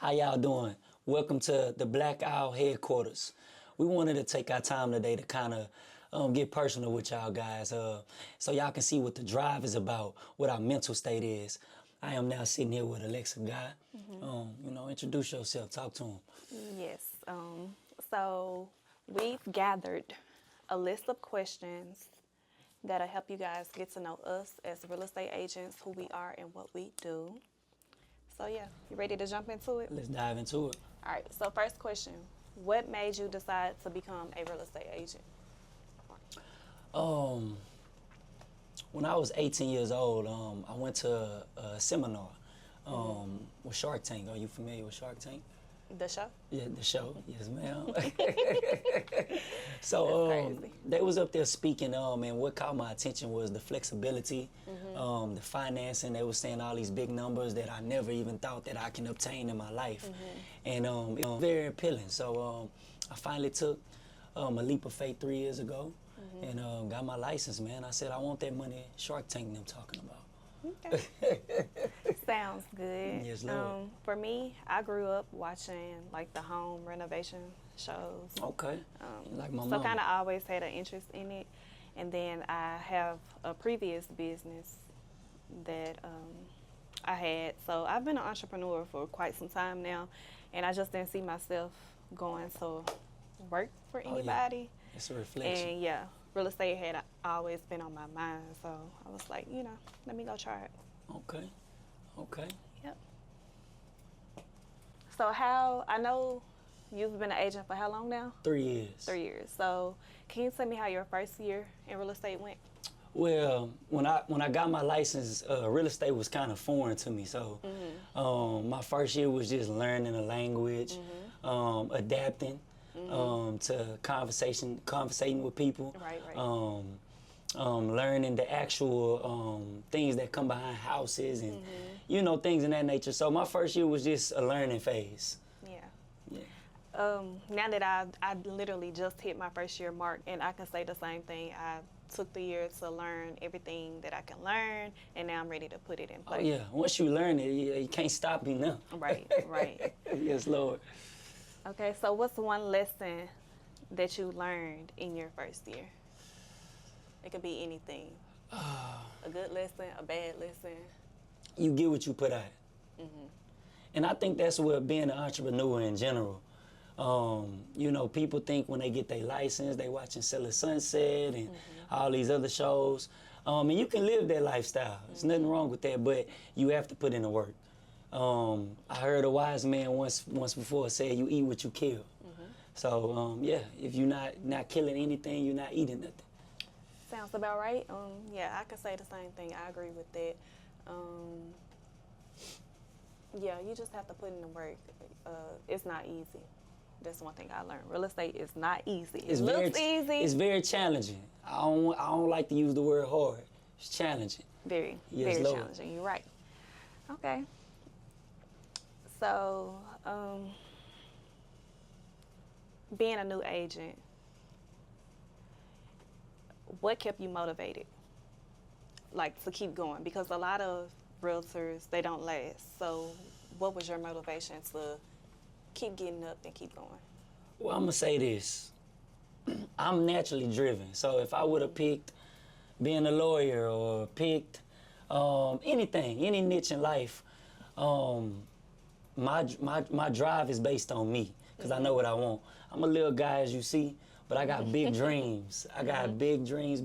How y'all doing? Welcome to the Black Owl headquarters. We wanted to take our time today to kind of get personal with y'all guys, so y'all can see what the drive is about, what our mental state is. I am now sitting here with Alexa Guy. Introduce yourself. Talk to him. Yes. So we've gathered a list of questions that'll help you guys get to know us as real estate agents, who we are and what we do. So yeah, you ready to jump into it? Let's dive into it. All right. So first question, what made you decide to become a real estate agent? When I was 18 years old, I went to a seminar with Shark Tank. Are you familiar with Shark Tank? The show? Yeah, the show. Yes, ma'am. So they was up there speaking, and what caught my attention was the flexibility, the financing. They was saying all these big numbers that I never even thought that I can obtain in my life, and it was very appealing. So I finally took a leap of faith 3 years ago, and got my license, man. I said I want that money Shark Tank them talking about. Okay. Sounds good. Yes, Lord. For me, I grew up watching like the home renovation shows. Okay. Like my So mom. kind of always had an interest in it. And then I have a previous business that I had. So I've been an entrepreneur for quite some time now, and I just didn't see myself going to work for anybody. Yeah. It's a reflection. And yeah, real estate had always been on my mind. So I was like, let me go try it. Okay. Okay. Yep. So I know you've been an agent for how long now? 3 years. 3 years. So can you tell me how your first year in real estate went? Well, when I got my license, real estate was kind of foreign to me. So my first year was just learning the language, adapting to conversating with people. Right. Learning the actual things that come behind houses and things in that nature. So my first year was just a learning phase. Yeah. Yeah. Now that I literally just hit my first year mark, and I can say the same thing. I took the year to learn everything that I can learn, and now I'm ready to put it in place. Oh yeah, once you learn it, you can't stop me now. Right. Yes, Lord. Okay, so what's one lesson that you learned in your first year? It could be anything. A good lesson, a bad lesson. You get what you put out. And I think that's what being an entrepreneur in general. People think when they get their license, they watching Selling Sunset and all these other shows. And you can live that lifestyle. There's nothing wrong with that, but you have to put in the work. I heard a wise man once before say, you eat what you kill. So, if you're not killing anything, you're not eating nothing. Sounds about right. Yeah, I could say the same thing. I agree with that. Yeah, you just have to put in the work. It's not easy. That's one thing I learned. Real estate is not easy. It looks easy. It's very challenging. I don't like to use the word hard. It's challenging. Very Yes, Lord. challenging. You're right. Okay. So, being a new agent, what kept you motivated, like, to keep going? Because a lot of realtors, they don't last. So what was your motivation to keep getting up and keep going? Well, I'm going to say this. I'm naturally driven. So if I would have picked being a lawyer or picked anything, any niche in life, my drive is based on me because I know what I want. I'm a little guy, as you see, but I got big dreams. I got big dreams,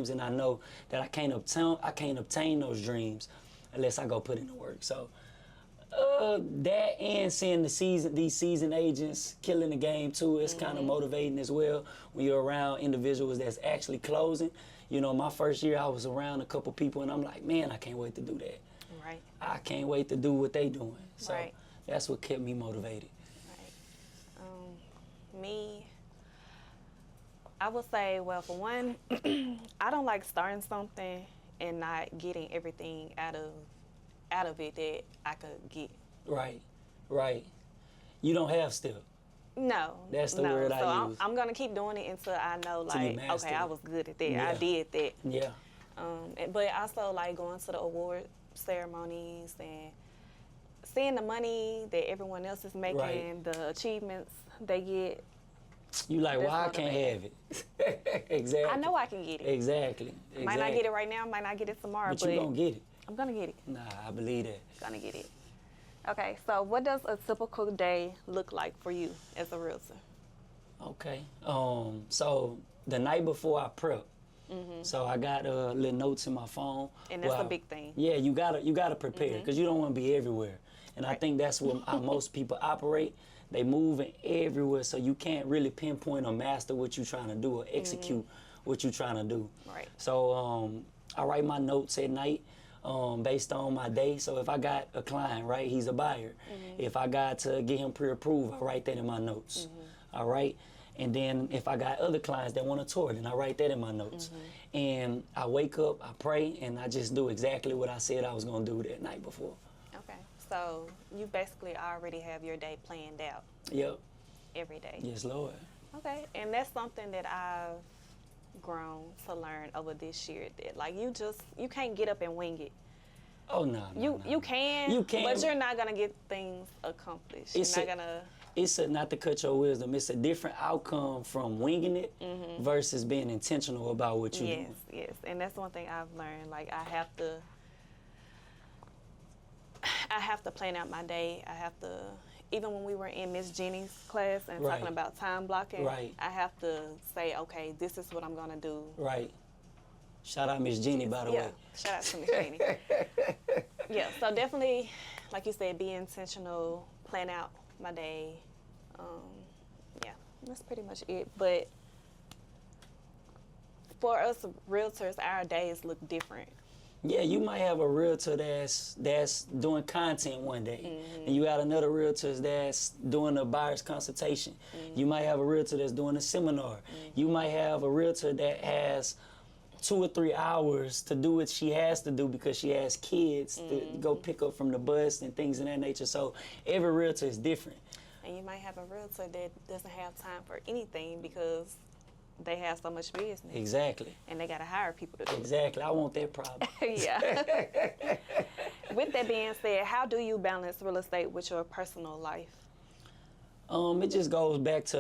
and I know that I can't obtain those dreams unless I go put in the work. So that and seeing these seasoned agents killing the game too is kind of motivating as well when you're around individuals that's actually closing. My first year I was around a couple people and I'm like, man, I can't wait to do that. Right. I can't wait to do what they doing. So Right. that's what kept me motivated. Right. Me, I would say, well, for one, I don't like starting something and not getting everything out of it that I could get. Right. You don't have still. No. That's the word I use. I'm going to keep doing it until I know, like, okay, I was good at that. Yeah. I did that. Yeah. But also, like, going to the award ceremonies and seeing the money that everyone else is making, Right. the achievements they get. You like, That's why I can't motivating. have it? Exactly. I know I can get it. Exactly. Might not get it right now, might not get it tomorrow, But you gonna get it. I'm gonna get it. Nah, I believe that. Gonna get it. Okay, so what does a typical day look like for you as a realtor? Okay. So the night before I prep, so I got little notes in my phone. And that's where a big thing. Yeah, you gotta prepare because you don't want to be everywhere, and I think that's what how most people operate. They moving everywhere, so you can't really pinpoint or master what you're trying to do or execute what you're trying to do. Right. So I write my notes at night. Based on my day. So if I got a client, right, he's a buyer. If I got to get him pre-approved, I write that in my notes. All right. And then if I got other clients that want a tour, then I write that in my notes. And I wake up, I pray, and I just do exactly what I said I was gonna do that night before. Okay, so you basically already have your day planned out Yep. every day. Yes, Lord. Okay, and that's something that I've grown to learn over this year. That like you can't get up and wing it. Oh no. You can, You can, but you're not gonna get things accomplished. It's You're not gonna. It's not to cut your wisdom. It's a different outcome from winging it versus being intentional about what you do. Yes, and that's one thing I've learned. Like I have to plan out my day. I have to, even when we were in Miss Jenny's class and Right. talking about time blocking, Right. I have to say, okay, this is what I'm gonna do. Right. Shout out Miss Jenny, by the Yeah, way. shout out to Miss Jenny. Yeah, so definitely, like you said, be intentional, plan out my day. Yeah, that's pretty much it. But for us realtors, our days look different. Yeah, you might have a realtor that's doing content one day, and you got another realtor that's doing a buyer's consultation. You might have a realtor that's doing a seminar. You might have a realtor that has 2 or 3 hours to do what she has to do because she has kids to go pick up from the bus and things of that nature. So every realtor is different. And you might have a realtor that doesn't have time for anything because they have so much business. Exactly. And they got to hire people to do it. Exactly. I want that problem. Yeah. With that being said, how do you balance real estate with your personal life? It just goes back to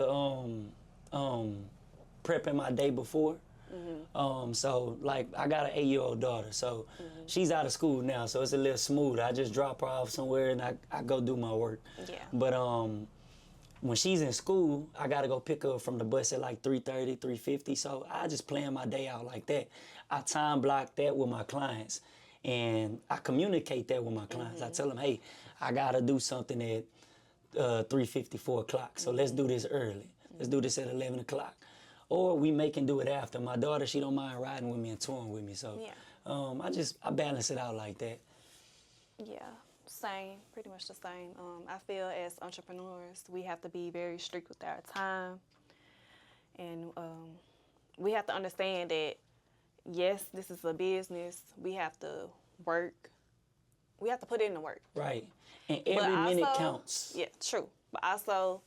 prepping my day before. So like I got an 8-year-old daughter, so she's out of school now, so it's a little smoother. I just drop her off somewhere and I go do my work. Yeah. But when she's in school, I gotta go pick her up from the bus at like 3:30, 3:50. So I just plan my day out like that. I time block that with my clients, and I communicate that with my clients. I tell them, hey, I gotta do something at 3:50, 4 o'clock. So let's do this early. Let's do this at 11 o'clock. Or we make and do it after. My daughter, she don't mind riding with me and touring with me. So Yeah. I balance it out like that. Yeah, same, pretty much the same. I feel as entrepreneurs, we have to be very strict with our time. And we have to understand that, yes, this is a business. We have to work. We have to put in the work. Right. And But every minute also- counts. Yeah, true. But also,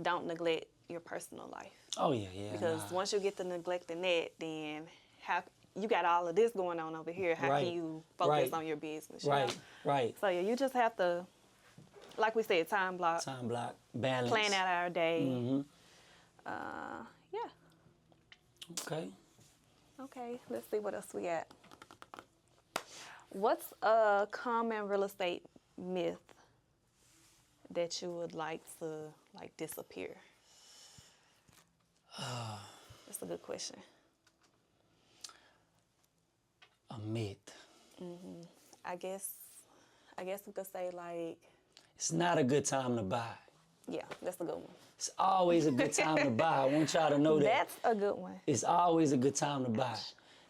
don't neglect your personal life. Oh, yeah. Because nah. once you get to neglecting that, then how you got all of this going on over here. How Right. can you focus Right. on your business? You Right, know? right. So yeah, you just have to, like we said, time block, Time block, balance. plan out our day. Yeah. Okay. Okay. Let's see what else we got. What's a common real estate myth that you would like to disappear? That's a good question. A myth. I guess we could say like, It's not a good time to buy. yeah, that's a good one. It's always a good time to buy. I want y'all to know that. That's a good one. It's always a good time to buy.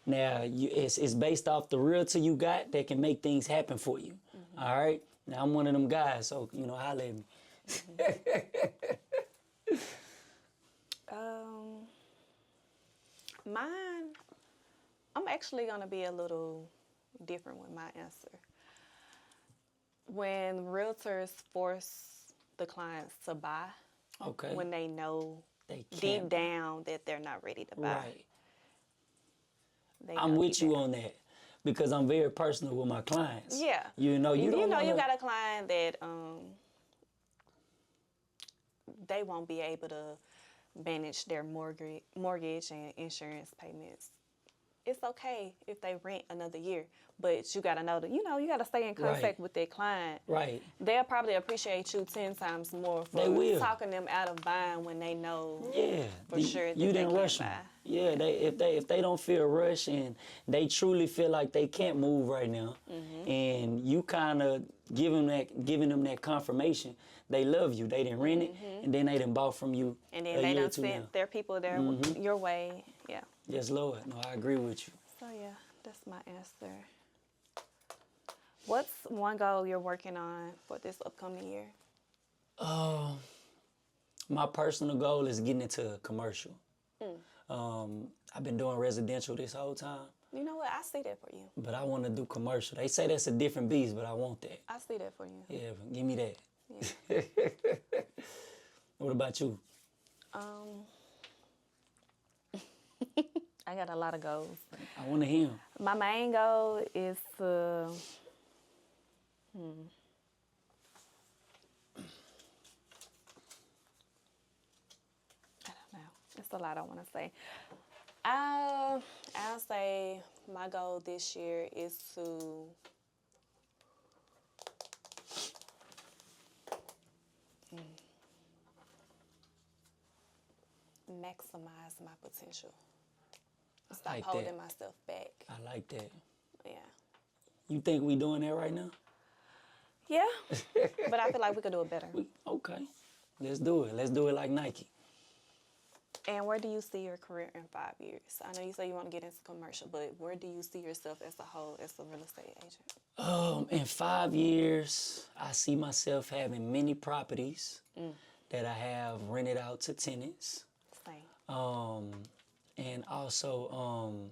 Now, it's based off the realtor you got that can make things happen for you. All right? Now, I'm one of them guys, so, holla at me. Mine, I'm actually going to be a little different with my answer. When realtors force the clients to buy, Okay. when they know They deep can't. down that they're not ready to buy. Right. they I'm know with deep you down. on that. because I'm very personal with my clients. Yeah. You know, you If don't you know wanna, you got a client that they won't be able to manage their mortgage and insurance payments. It's okay if they rent another year, but you gotta know that you gotta stay in contact Right. with their client. Right. They'll probably appreciate you 10 times more They for will. talking them out of buying when they know Yeah, for sure that you they didn't can't rush them. buy. Yeah, if they don't feel rushed and they truly feel like they can't move right now, and you kind of giving them that confirmation, they love you. They didn't rent it, and then they done bought from you And then a they year or done two now. sent their people there your way. Yeah. Yes, Lord. No, I agree with you. So yeah, that's my answer. What's one goal you're working on for this upcoming year? My personal goal is getting into commercial. I've been doing residential this whole time, You know what? I see that for you. but I want to do commercial. They say that's a different beast, but I want that. I see that for you. Yeah, give me that. Yeah. What about you? I got a lot of goals. I want to hear 'em. My main goal is to I don't know. It's a lot I want to say. I'll say my goal this year is to maximize my potential. Stop like holding that. myself back. I like that. Yeah. You think we doing that right now? Yeah. But I feel like we could do it better. Okay. Let's do it. Let's do it like Nike. And where do you see your career in 5 years? I know you say you want to get into commercial, but where do you see yourself as a whole as a real estate agent? In 5 years, I see myself having many properties that I have rented out to tenants. Same. And also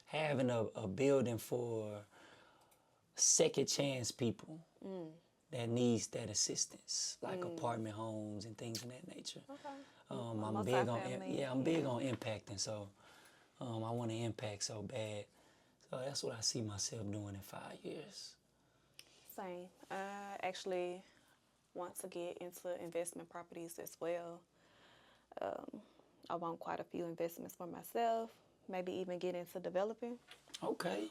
having a building for second chance people that needs that assistance, like apartment homes and things of that nature. Okay. I'm big on Multifamily. I'm big on impacting, so I want to impact so bad. So that's what I see myself doing in 5 years. Same. I actually want to get into investment properties as well. I want quite a few investments for myself. Maybe even get into developing. Okay.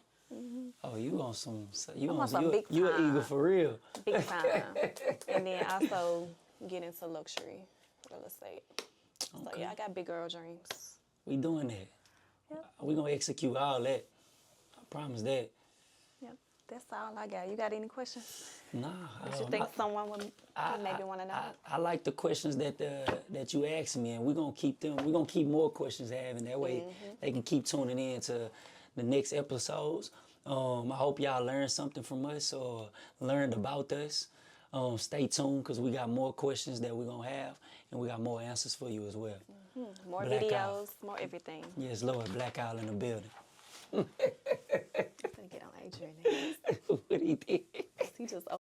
Oh, you on some? I'm on some big You an time. eagle for real? Big time. And then also get into luxury real estate. So Okay. yeah, I got big girl dreams. We doing that. Yep. We gonna execute all that. I promise that. Yep. That's all I got. You got any questions? Nah. That you think someone would maybe want to know? I like the questions that you asked me, and we're gonna keep them. We're gonna keep more questions having. That way they can keep tuning in to the next episodes. I hope y'all learned something from us or learned about us. Stay tuned because we got more questions that we're gonna have, and we got more answers for you as well. More Black videos, out. more everything. Yes, Lord, Black Owl in the building. I'm gonna get on Adrian. What he did? He just